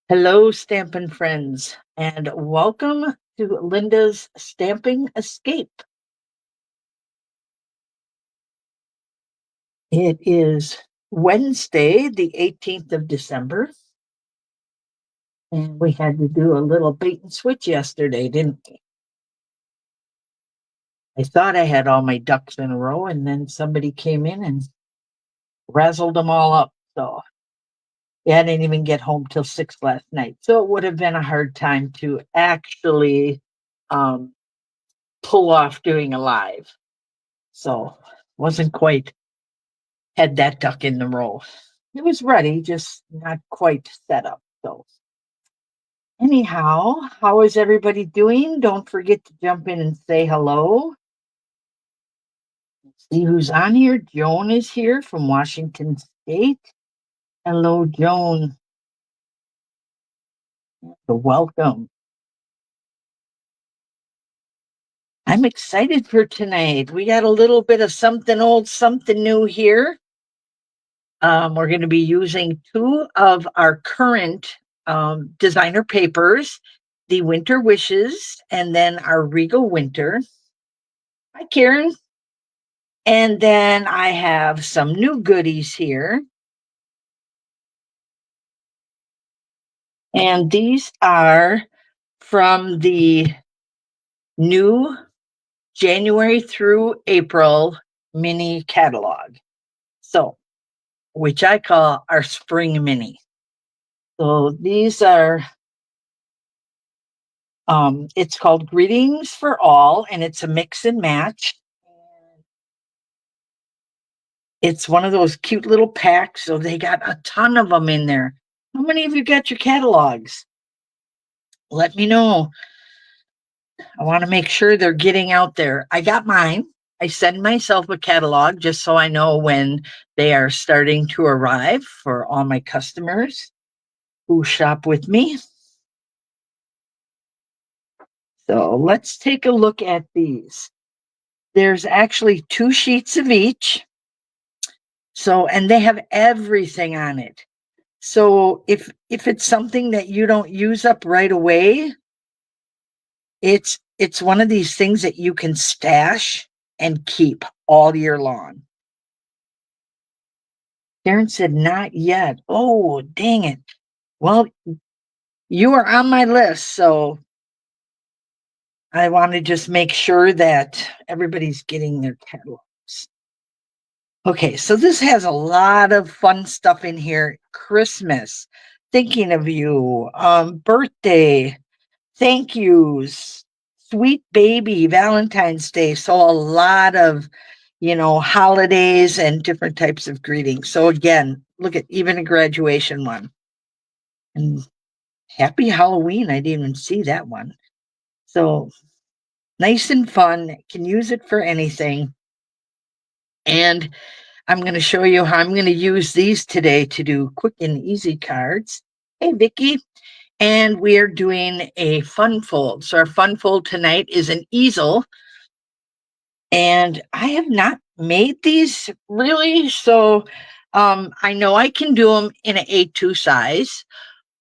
Hello, Stampin' Friends, and welcome to Linda's Stamping Escape. It is Wednesday, the 18th of December, and we had to do a little bait and switch yesterday, didn't we? I thought I had all my ducks in a row, and then somebody came in and razzled them all up. So yeah, I didn't even get home till 6 last night. So it would have been a hard time to actually um, pull off doing a live. So wasn't quite had that duck in the row. It was ready, just not quite set up. So anyhow, how is everybody doing? Don't forget to jump in and say hello. See who's on here. Joan is here from Washington State. Hello, Joan. Welcome. I'm excited for tonight. We got a little bit of something old, something new here. We're going to be using two of our current designer papers, the Winter Wishes and then our Regal Winter. Hi, Karen. And then I have some new goodies here. And these are from the new January through April mini catalog. So, which I call our spring mini. So these are, it's called Greetings for All, and it's a mix and match. It's one of those cute little packs, so they got a ton of them in there. How many of you got your catalogs? Let me know. I want to make sure they're getting out there. I got mine. I send myself a catalog just so I know when they are starting to arrive for all my customers who shop with me. So let's take a look at these. There's actually 2 sheets of each. So, and they have everything on it. So if it's something that you don't use up right away, it's one of these things that you can stash and keep all year long. Karen said, not yet. Oh, dang it. Well, you are on my list, so I want to just make sure that everybody's getting their catalogs. Okay, so this has a lot of fun stuff in here. Christmas, thinking of you, birthday, thank yous, sweet baby, Valentine's Day. So a lot of, holidays and different types of greetings. So again, look at even a graduation one. And happy Halloween. I didn't even see that one. So nice and fun. Can use it for anything. And I'm going to show you how I'm going to use these today to do quick and easy cards. Hey, Vicki. And we are doing a fun fold. So our fun fold tonight is an easel. And I have not made these really. So I know I can do them in an A2 size,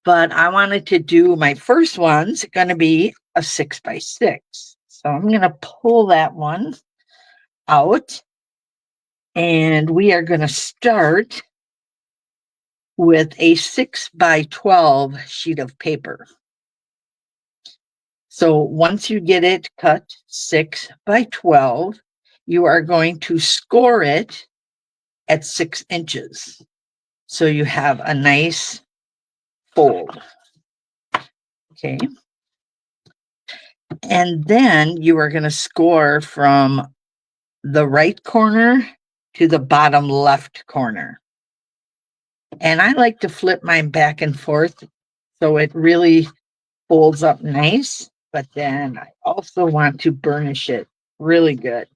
but I wanted to do my first one's going to be a 6x6. So I'm going to pull that one out. And we are going to start with a 6x12 sheet of paper. So once you get it cut 6x12, you are going to score it at 6 inches. So you have a nice fold. Okay. And then you are going to score from the right corner to the bottom left corner. And I like to flip mine back and forth so it really folds up nice, but then I also want to burnish it really good.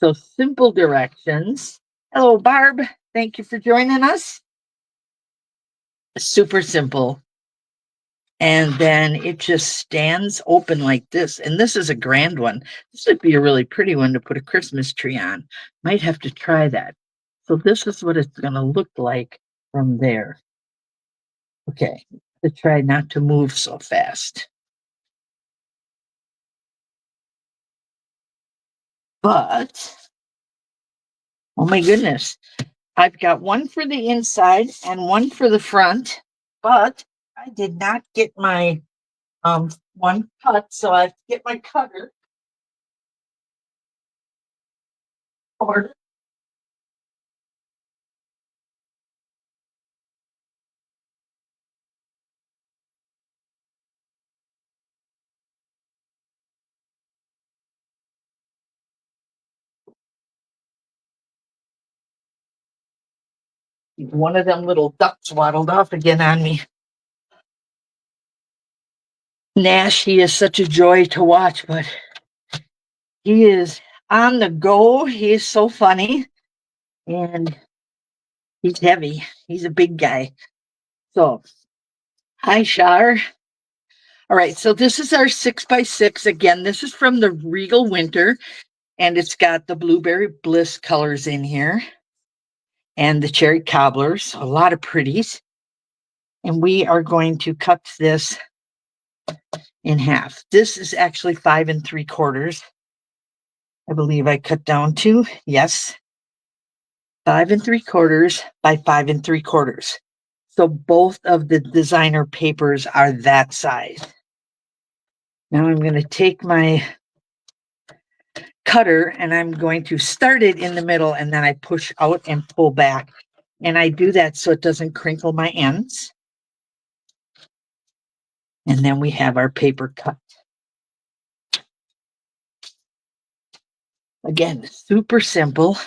So simple directions. Hello, Barb. Thank you for joining us. Super simple. And then it just stands open like this. And this is a grand one. This would be a really pretty one to put a Christmas tree on. Might have to try that. So this is what it's going to look like from there. Okay. to try not to move so fast. But, oh my goodness, I've got one for the inside and one for the front, but I did not get my one cut, so I have to get my cutter. Or one of them little ducks waddled off again on me. Nash, he is such a joy to watch, but he is on the go. He is so funny, and he's heavy. He's a big guy. So, hi, Shar. All right, so this is our 6x6. Again, this is from the Regal Winter, and it's got the Blueberry Bliss colors in here and the Cherry Cobblers, a lot of pretties. And we are going to cut this in half. This is actually 5 3/4. I believe I cut down to, yes, 5 3/4 by 5 3/4. So both of the designer papers are that size. Now I'm going to take my cutter and I'm going to start it in the middle, and then I push out and pull back. And I do that so it doesn't crinkle my ends. And then we have our paper cut. Again, super simple.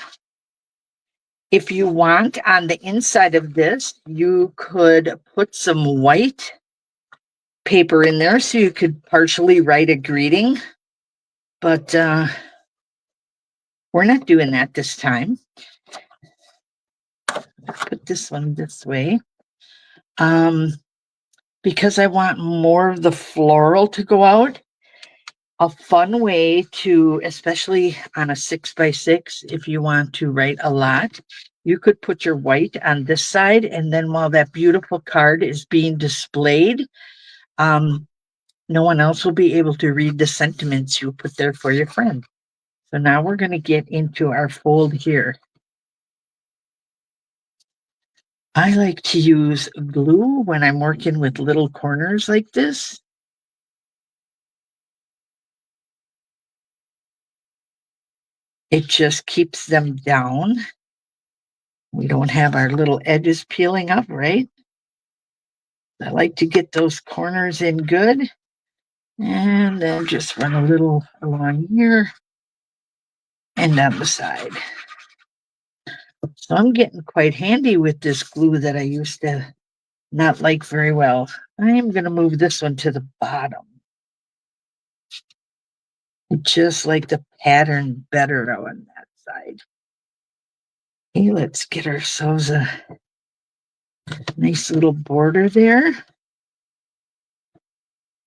If you want, on the inside of this, you could put some white paper in there so you could partially write a greeting. But we're not doing that this time. Put this one this way. Because I want more of the floral to go out. A fun way to, especially on a 6x6, if you want to write a lot, you could put your white on this side, and then while that beautiful card is being displayed, no one else will be able to read the sentiments you put there for your friend. So now we're going to get into our fold here. I like to use glue when I'm working with little corners like this. It just keeps them down. We don't have our little edges peeling up, right? I like to get those corners in good. And then just run a little along here and down the side. So I'm getting quite handy with this glue that I used to not like very well. I am going to move this one to the bottom. I just like the pattern better on that side. Okay, let's get ourselves a nice little border there.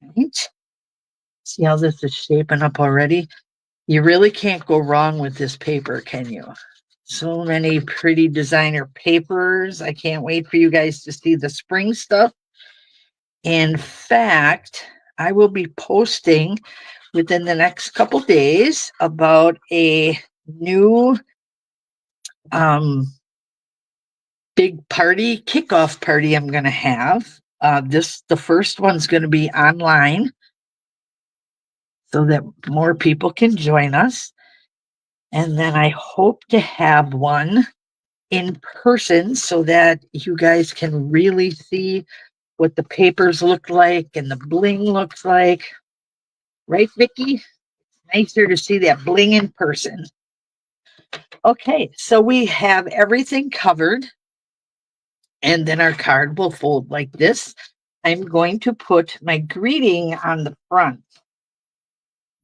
Right. See how this is shaping up already? You really can't go wrong with this paper, can you? So many pretty designer papers. I can't wait for you guys to see the spring stuff. In fact, I will be posting within the next couple days about a new big party, kickoff party I'm going to have. The first one's going to be online so that more people can join us. And then I hope to have one in person so that you guys can really see what the papers look like and the bling looks like. Right, Vicki? Nicer to see that bling in person. Okay, so we have everything covered. And then our card will fold like this. I'm going to put my greeting on the front.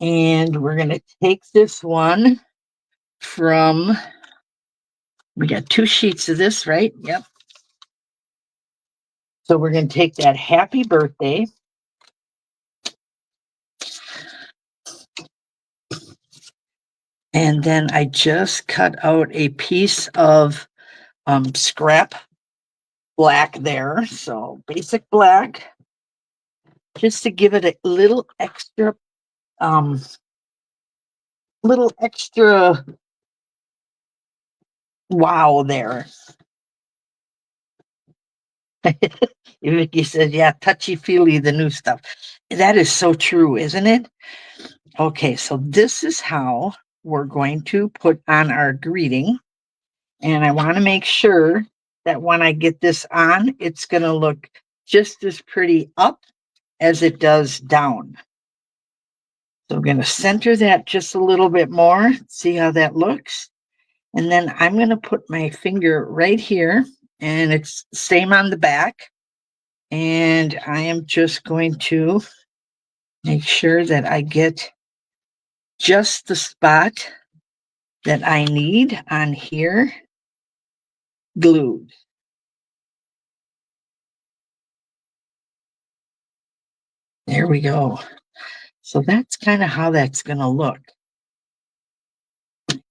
And we're going to take this one from, we got 2 sheets of this, right? Yep. So we're going to take that happy birthday. And then I just cut out a piece of scrap black there. So basic black. just to give it a little extra, um, little extra wow there. Vicky says, yeah, touchy-feely, the new stuff. That is so true, isn't it? Okay, so this is how we're going to put on our greeting. And I want to make sure that when I get this on, it's going to look just as pretty up as it does down. So I'm going to center that just a little bit more, see how that looks. And then I'm going to put my finger right here, and it's same on the back. And I am just going to make sure that I get just the spot that I need on here glued. There we go. So that's kind of how that's going to look.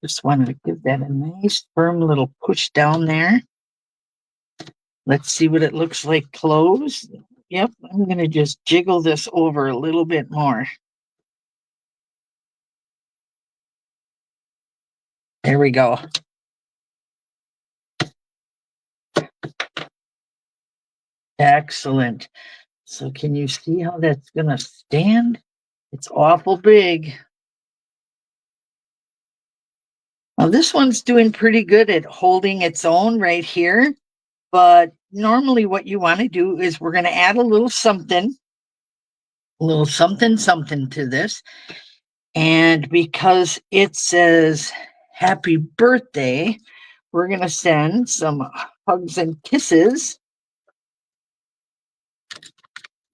Just wanted to give that a nice firm little push down there. Let's see what it looks like closed. Yep, I'm going to just jiggle this over a little bit more. There we go. Excellent. So can you see how that's going to stand? It's awful big. Well, this one's doing pretty good at holding its own right here. But normally what you want to do is we're going to add a little something to this. And because it says happy birthday, we're going to send some hugs and kisses.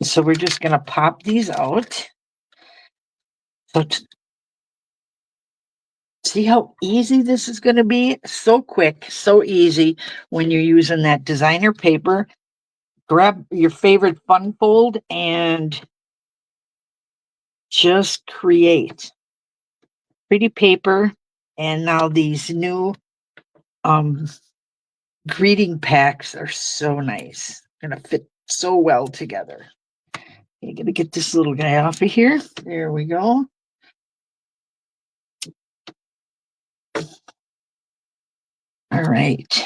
So we're just going to pop these out. So see how easy this is going to be? So quick, so easy when you're using that designer paper. Grab your favorite fun fold and just create pretty paper. And now these new greeting packs are so nice. Gonna fit so well together. I'm gonna get this little guy off of here. There we go. All right.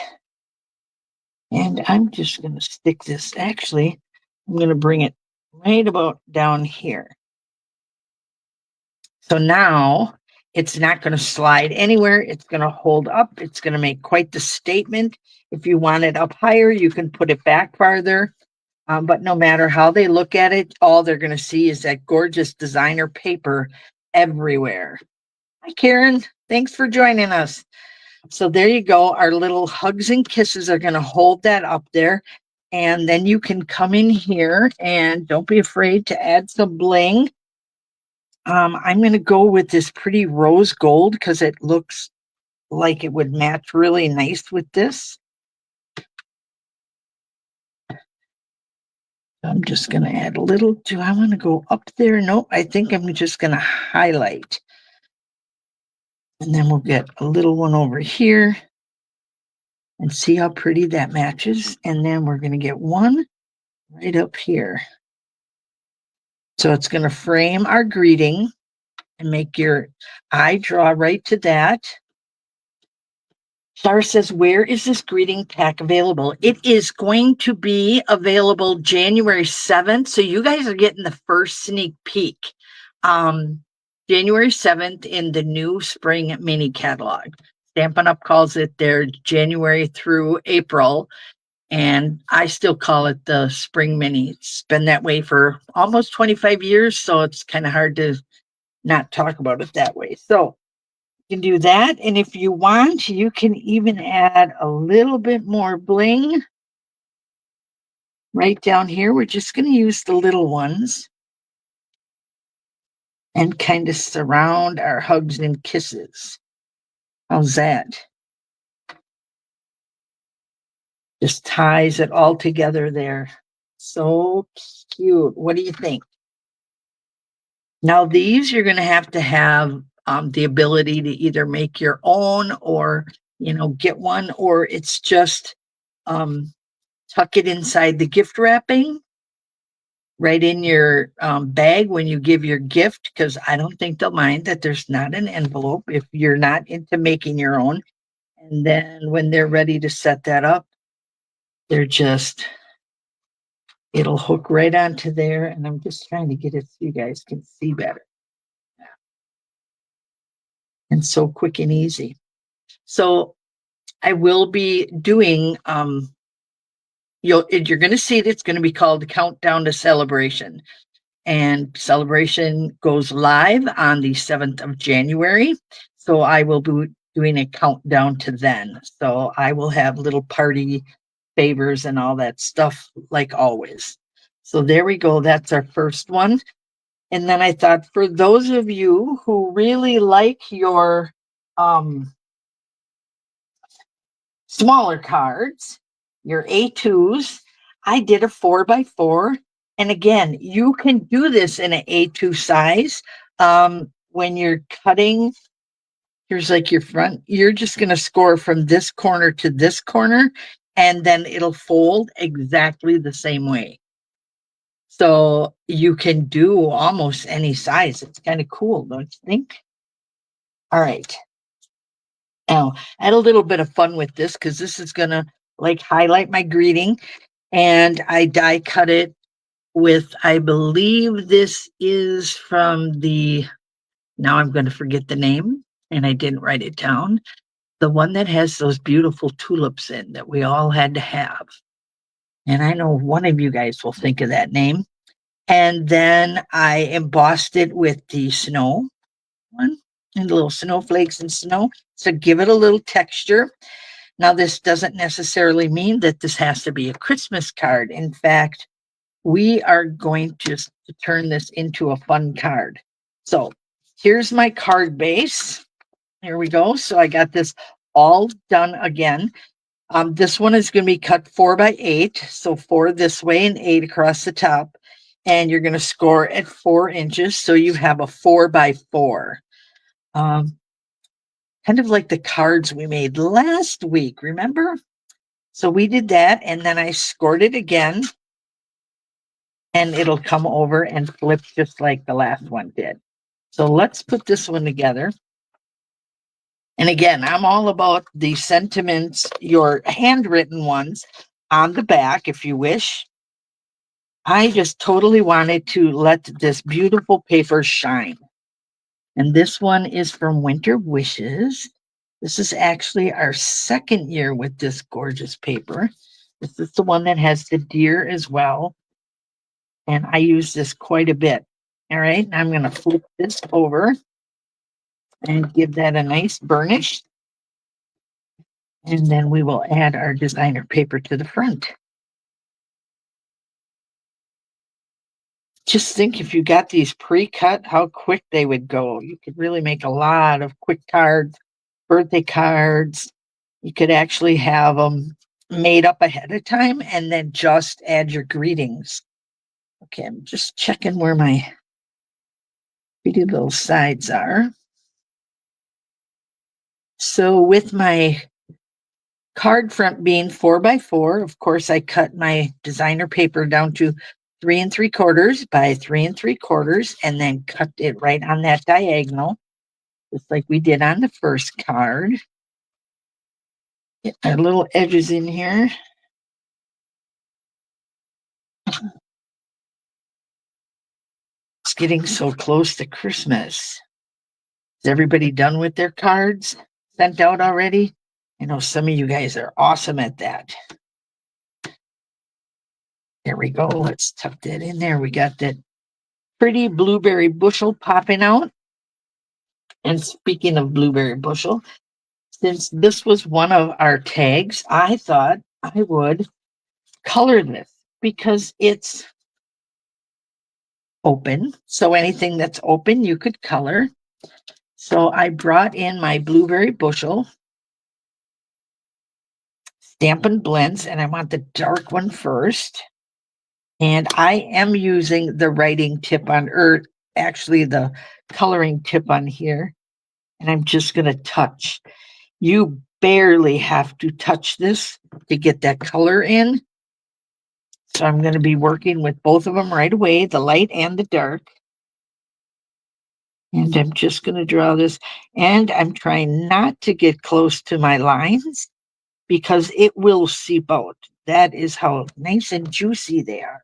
And I'm just gonna stick this. Actually, I'm gonna bring it right about down here. So now it's not going to slide anywhere. It's going to hold up. It's going to make quite the statement. If you want it up higher, you can put it back farther. But no matter how they look at it, all they're going to see is that gorgeous designer paper everywhere. Hi, Karen. Thanks for joining us. So there you go. Our little hugs and kisses are going to hold that up there. And then you can come in here and don't be afraid to add some bling. I'm going to go with this pretty rose gold because it looks like it would match really nice with this. I'm just going to add a little. Do I want to go up there? Nope. I think I'm just going to highlight. And then we'll get a little one over here and see how pretty that matches. And then we're going to get one right up here. So it's going to frame our greeting and make your eye draw right to that. Star says, where is this greeting pack available? It is going to be available January 7th. So you guys are getting the first sneak peek. January 7th in the new spring mini catalog. Stampin' Up! Calls it their January through April. And I still call it the spring mini. It's been that way for almost 25 years. So it's kind of hard to not talk about it that way. So you can do that. And if you want, you can even add a little bit more bling right down here. We're just going to use the little ones and kind of surround our hugs and kisses. How's that? Just ties it all together there. So cute. What do you think? Now these you're going to have the ability to either make your own or, get one, or it's just tuck it inside the gift wrapping. right in your bag when you give your gift, because I don't think they'll mind that there's not an envelope if you're not into making your own. And then when they're ready to set that up, they're just, it'll hook right onto there. And I'm just trying to get it so you guys can see better. And so quick and easy. So I will be doing, you're going to see it. It's going to be called Countdown to Celebration. And celebration goes live on the 7th of January. So I will be doing a countdown to then. So I will have little party favors and all that stuff like always. So there we go. That's our first one. And then I thought for those of you who really like your smaller cards, your A2s, I did a 4x4. And again, you can do this in an A2 size. When you're cutting, here's like your front, you're just going to score from this corner to this corner, and then it'll fold exactly the same way. So you can do almost any size. It's kind of cool, don't you think? All right. Now, I had a little bit of fun with this because this is going to like highlight my greeting. And I die cut it with, I believe this is from the, now I'm going to forget the name and I didn't write it down. The one that has those beautiful tulips in that we all had to have. And I know one of you guys will think of that name. And then I embossed it with the snow one and little snowflakes and snow. So give it a little texture. Now, this doesn't necessarily mean that this has to be a Christmas card. In fact, we are going to turn this into a fun card. So here's my card base. Here we go. So I got this all done again. This one is going to be cut 4x8. So 4 this way and 8 across the top. And you're going to score at 4 inches. So you have a 4x4. Kind of like the cards we made last week, remember? So we did that, and then I scored it again, and it'll come over and flip just like the last one did. So let's put this one together. And again, I'm all about the sentiments, your handwritten ones on the back, if you wish. I just totally wanted to let this beautiful paper shine. And this one is from Winter Wishes. This is actually our second year with this gorgeous paper. This is the one that has the deer as well. And I use this quite a bit. All right, I'm going to flip this over and give that a nice burnish. And then we will add our designer paper to the front. Just think if you got these pre-cut, how quick they would go. You could really make a lot of quick cards, birthday cards. You could actually have them made up ahead of time and then just add your greetings. Okay, I'm just checking where my pretty little sides are. So with my card front being 4x4, of course, I cut my designer paper down to 3 3/4 by 3 3/4, and then cut it right on that diagonal, just like we did on the first card. Get our little edges in here. It's getting so close to Christmas. Is everybody done with their cards sent out already? I know some of you guys are awesome at that. There we go. Let's tuck that in there. We got that pretty blueberry bushel popping out. And speaking of blueberry bushel, since this was one of our tags, I thought I would color this because it's open. So anything that's open, you could color. So I brought in my blueberry bushel, Stampin' Blends, and I want the dark one first. And I am using the writing tip on, or actually the coloring tip on here. And I'm just going to touch. You barely have to touch this to get that color in. So I'm going to be working with both of them right away, the light and the dark. And I'm just going to draw this. And I'm trying not to get close to my lines because it will seep out. That is how nice and juicy they are.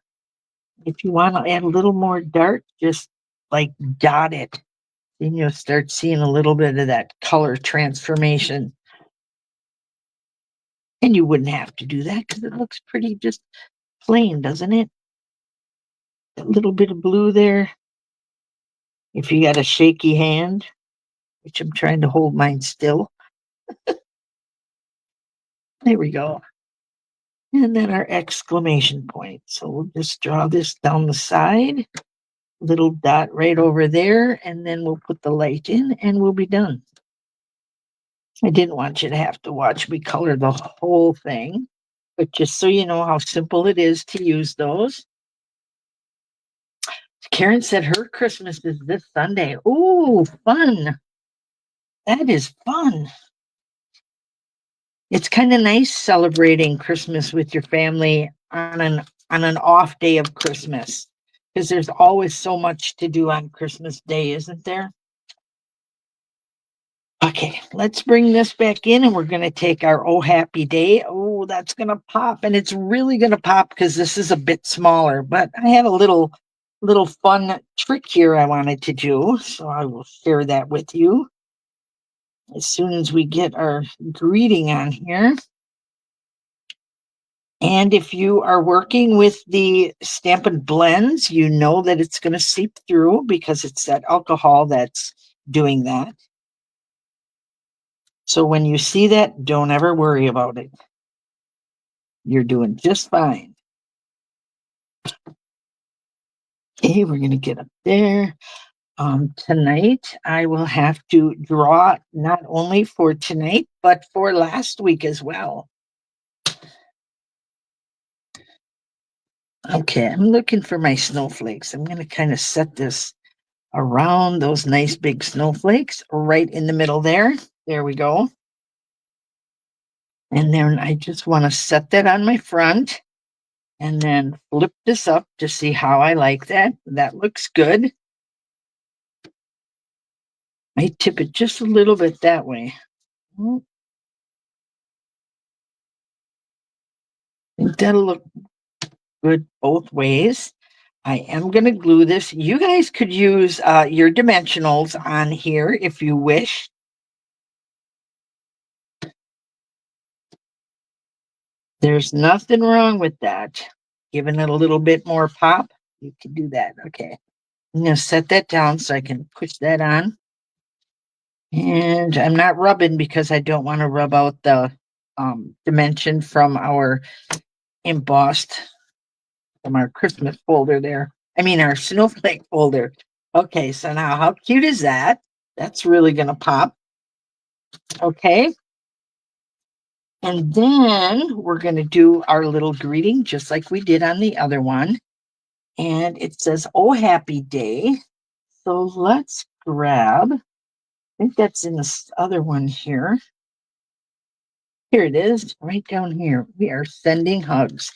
If you want to add a little more dark, just like dot it. Then you'll start seeing a little bit of that color transformation. And you wouldn't have to do that because it looks pretty just plain, doesn't it? A little bit of blue there. If you got a shaky hand, which I'm trying to hold mine still. There we go. And then our exclamation point. So we'll just draw this down the side, little dot right over there, and then we'll put the light in and we'll be done. I didn't want you to have to watch me color the whole thing, but just so you know how simple it is to use those. Karen said her Christmas is this Sunday. Ooh, fun. That is fun. It's kind of nice celebrating Christmas with your family on an off day of Christmas, because there's always so much to do on Christmas Day, isn't there? Okay, let's bring this back in and we're going to take our Oh Happy Day. Oh, that's going to pop, and it's really going to pop because this is a bit smaller, but I had a little fun trick here I wanted to do, so I will share that with you as soon as we get our greeting on here. And if you are working with the Stampin' Blends, you know that it's going to seep through because it's that alcohol that's doing that. So when you see that, don't ever worry about it. You're doing just fine. Okay, we're going to get up there. Tonight, I will have to draw not only for tonight, but for last week as well. Okay, I'm looking for my snowflakes. I'm going to kind of set this around those nice big snowflakes right in the middle there. There we go. And then I just want to set that on my front and then flip this up to see how I like that. That looks good. I tip it just a little bit that way. I think that'll look good both ways. I am going to glue this. You guys could use your dimensionals on here if you wish. There's nothing wrong with that. Giving it a little bit more pop, you can do that. Okay. I'm going to set that down so I can push that on. And I'm not rubbing because I don't want to rub out the dimension from our embossed, from our Christmas folder there. I mean, our snowflake folder. Okay, so now how cute is that? That's really going to pop. Okay. And then we're going to do our little greeting just like we did on the other one. And it says, Oh, happy day. So let's grab, I think that's in this other one here. Here it is, right down here. We are sending hugs.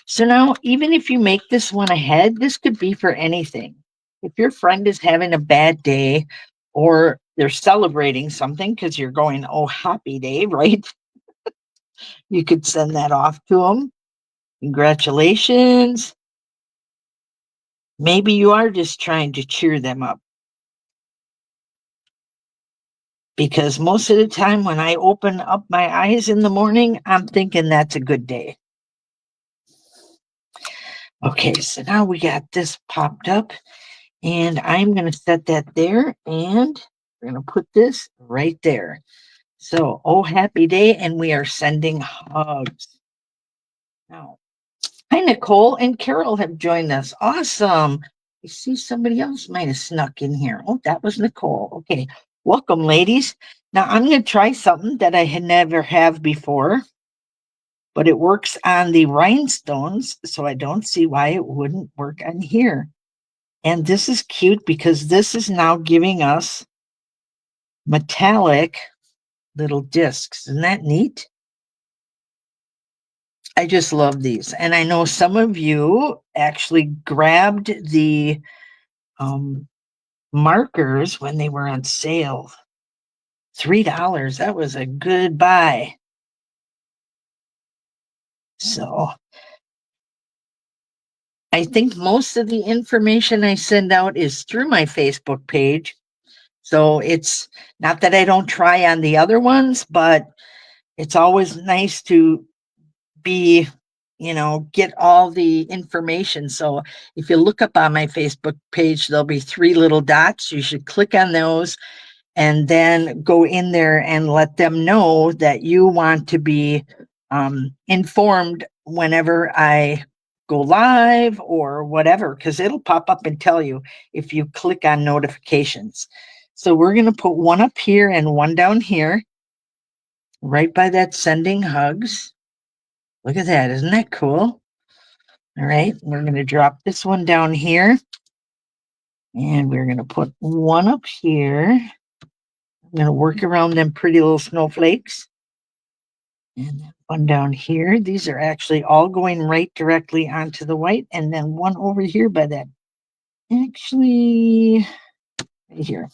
So now, even if you make this one ahead, this could be for anything. If your friend is having a bad day or they're celebrating something because you're going, oh, happy day, right? You could send that off to them. Congratulations. Maybe you are just trying to cheer them up. Because most of the time when I open up my eyes in the morning, I'm thinking that's a good day. Okay, so now we got this popped up, and I'm going to set that there, and we're going to put this right there. So, oh, happy day, and we are sending hugs. Now, hi, Nicole and Carol have joined us. Awesome. I see somebody else might have snuck in here. Oh, that was Nicole. Okay, welcome, ladies. Now, I'm going to try something that I had never have before, but it works on the rhinestones, so I don't see why it wouldn't work on here. And this is cute because this is now giving us metallic little discs. Isn't that neat? I just love these. And I know some of you actually grabbed the markers when they were on sale. $3. That was a good buy. So I think most of the information I send out is through my Facebook page. So it's not that I don't try on the other ones, but it's always nice to be, get all the information. So if you look up on my Facebook page, there'll be 3 little dots. You should click on those and then go in there and let them know that you want to be informed whenever I go live or whatever, because it'll pop up and tell you if you click on notifications. So we're going to put one up here and one down here, right by that sending hugs. Look at that. Isn't that cool? All right. We're going to drop this one down here. And we're going to put one up here. I'm going to work around them pretty little snowflakes. And then one down here. These are actually all going right directly onto the white. And then one over here by that. Actually, right here.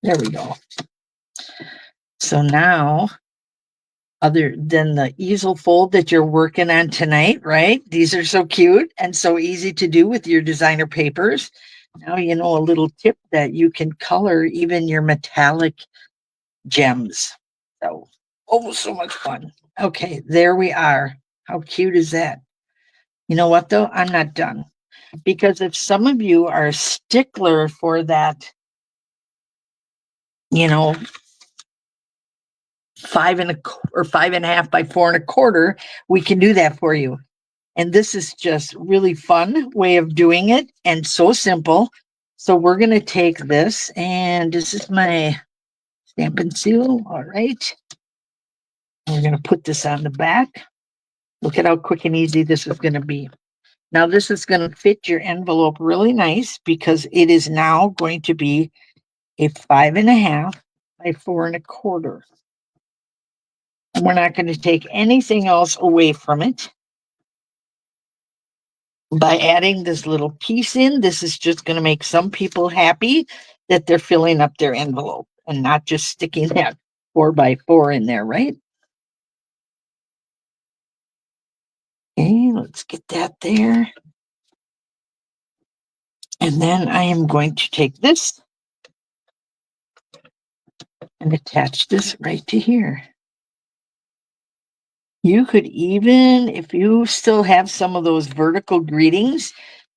There we go. So now, other than the easel fold that you're working on tonight, right? These are so cute and so easy to do with your designer papers. Now you know a little tip that you can color even your metallic gems. So, oh, so much fun. Okay, there we are. How cute is that? You know what, though? I'm not done. Because if some of you are a stickler for that, 5.5 by 4.25, we can do that for you. And this is just really fun way of doing it and so simple. So we're going to take this, and this is my stamp and seal. All right. And we're going to put this on the back. Look at how quick and easy this is going to be. Now this is going to fit your envelope really nice because it is now going to be a 5.5 by 4.25. We're not going to take anything else away from it. By adding this little piece in, this is just going to make some people happy that they're filling up their envelope and not just sticking that 4x4 in there, right? Okay, let's get that there. And then I am going to take this and attach this right to here. You could even, if you still have some of those vertical greetings,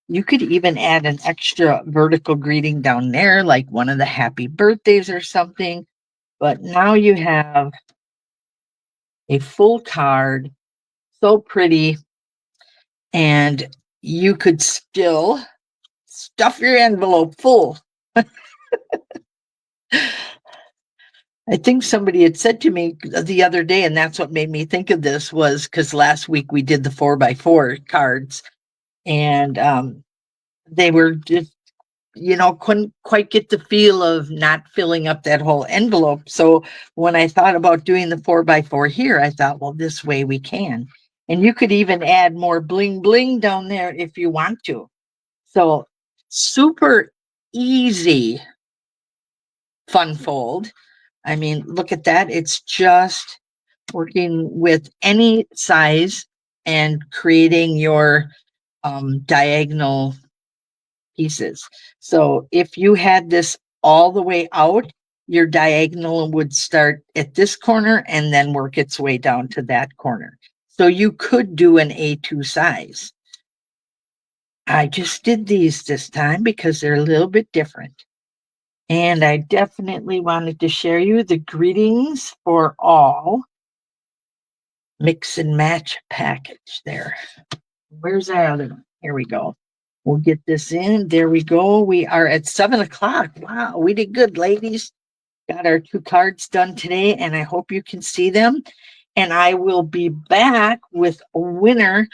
you could even add an extra vertical greeting down there, like one of the happy birthdays or something. But now you have a full card, so pretty, and you could still stuff your envelope full. I think somebody had said to me the other day, and that's what made me think of this, was because last week we did the 4x4 cards, and they were just, couldn't quite get the feel of not filling up that whole envelope. So when I thought about doing the 4x4 here, I thought, well, this way we can. And you could even add more bling bling down there if you want to. So super easy fun fold. I mean, look at that. It's just working with any size and creating your diagonal pieces. So if you had this all the way out, your diagonal would start at this corner and then work its way down to that corner. So you could do an A2 size. I just did these this time because they're a little bit different. And I definitely wanted to share you the greetings for all mix and match package there. Where's our other one? Here we go. We'll get this in. There we go. We are at 7:00. Wow, we did good, ladies. Got our 2 cards done today, and I hope you can see them. And I will be back with a winner.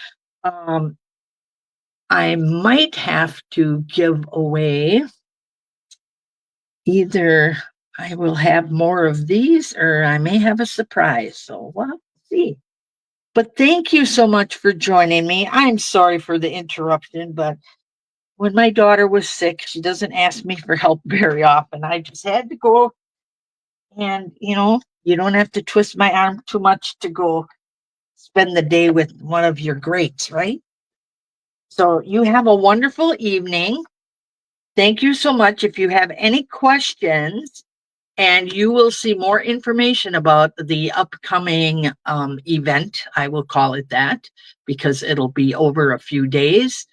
I might have to give away either I will have more of these or I may have a surprise. So we'll see. But thank you so much for joining me. I'm sorry for the interruption, but when my daughter was sick, she doesn't ask me for help very often. I just had to go, and you don't have to twist my arm too much to go spend the day with one of your greats, right? So you have a wonderful evening. Thank you so much. If you have any questions, and you will see more information about the upcoming event, I will call it that, because it'll be over a few days,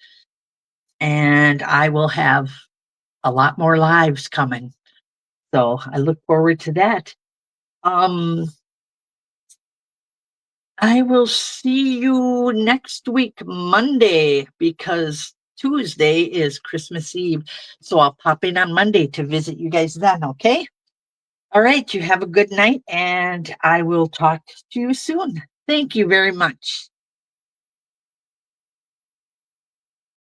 and I will have a lot more lives coming. So I look forward to that. Um, I will see you next week, Monday, because Tuesday is Christmas Eve. So I'll pop in on Monday to visit you guys then, okay? All right, you have a good night, and I will talk to you soon. Thank you very much.